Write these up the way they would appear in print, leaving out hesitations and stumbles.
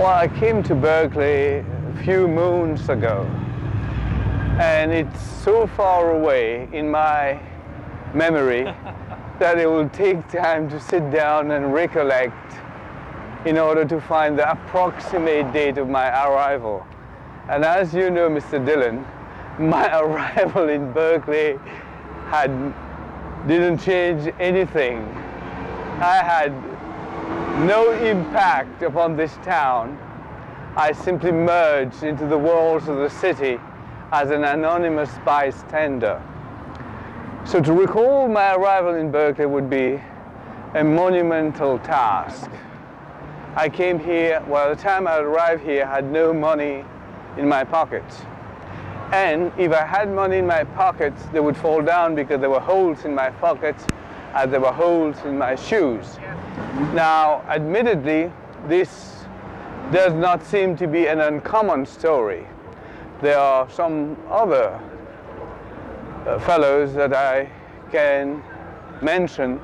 Well, I came to Berkeley a few moons ago, and it's so far away in my memory that it will take time to sit down and recollect in order to find the approximate date of my arrival. And as you know, Mr. Dillon, my arrival in Berkeley didn't change anything. I had no impact upon this town. I simply merged into the walls of the city as an anonymous bystander. So to recall my arrival in Berkeley would be a monumental task. I came here, well, the time I arrived here, I had no money in my pockets. And if I had money in my pockets, they would fall down because there were holes in my pockets and there were holes in my shoes. Now, admittedly, this does not seem to be an uncommon story. There are some other fellows that I can mention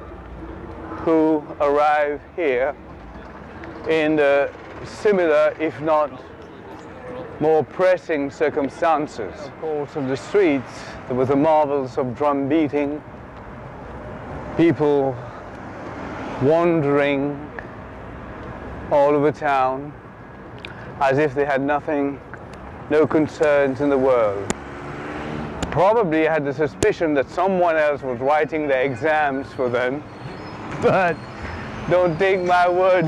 who arrive here in the similar, if not more pressing circumstances. Of course, on the streets, there were the marvels of drum beating, people wandering all over town as if they had nothing, no concerns in the world. Probably I had the suspicion that someone else was writing their exams for them, but don't take my word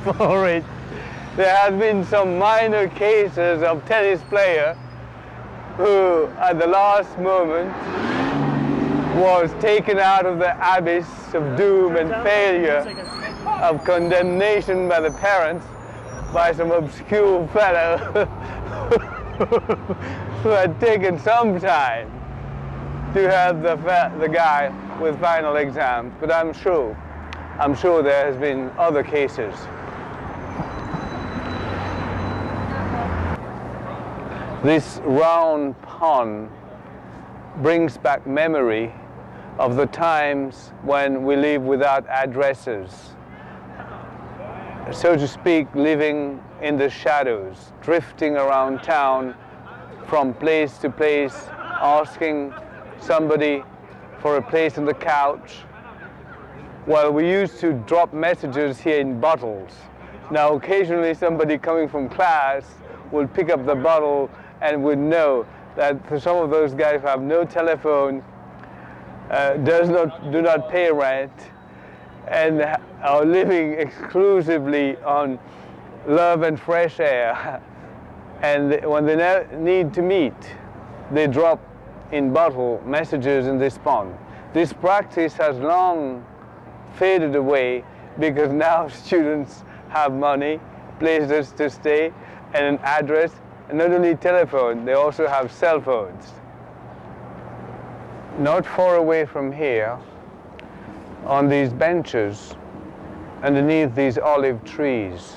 for it. There have been some minor cases of tennis player who, at the last moment, was taken out of the abyss of doom and failure, of condemnation by the parents, by some obscure fellow who had taken some time to have the guy with final exams. But I'm sure there has been other cases. This round pond brings back memory of the times when we lived without addresses, so to speak, living in the shadows, drifting around town from place to place, asking somebody for a place on the couch. Well, we used to drop messages here in bottles. Now, occasionally somebody coming from class would pick up the bottle and would know that for some of those guys who have no telephone, do not pay rent, and are living exclusively on love and fresh air, and when they need to meet, they drop in bottle messages in this pond. This practice has long faded away because now students have money, places to stay, and an address, and not only telephone, they also have cell phones. Not far away from here, on these benches, underneath these olive trees,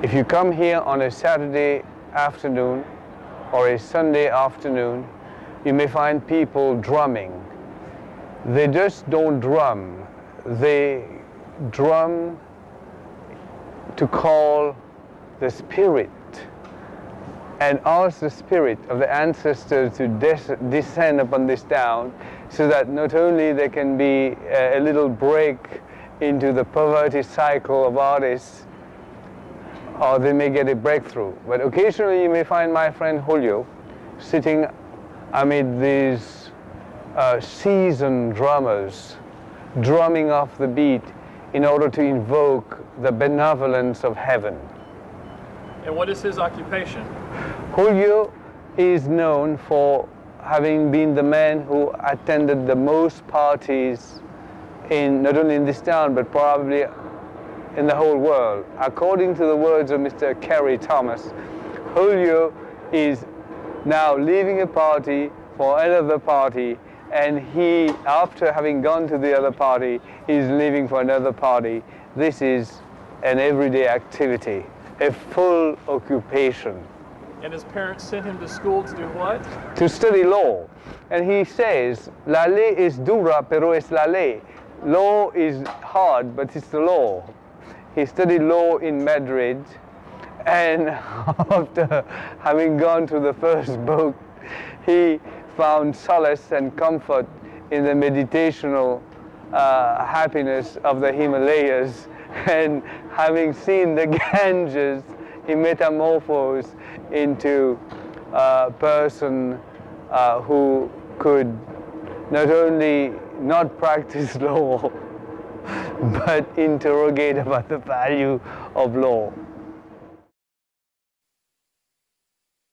if you come here on a Saturday afternoon or a Sunday afternoon, you may find people drumming. They just don't drum. They drum to call the spirit and ask the spirit of the ancestors to descend upon this town, so that not only there can be a little break into the poverty cycle of artists, or they may get a breakthrough. But occasionally you may find my friend Julio sitting amid these seasoned drummers, drumming off the beat in order to invoke the benevolence of heaven. And what is his occupation? Julio is known for having been the man who attended the most parties not only in this town, but probably in the whole world. According to the words of Mr. Kerry Thomas, Julio is now leaving a party for another party, and he, after having gone to the other party, is leaving for another party. This is an everyday activity, a full occupation. And his parents sent him to school to do what? To study law. And he says, la ley es dura, pero es la ley. Law is hard, but it's the law. He studied law in Madrid, And after having gone through the first book, he found solace and comfort in the meditational happiness of the Himalayas. And having seen the Ganges, he metamorphosed into a person who could not only not practice law, but interrogate about the value of law.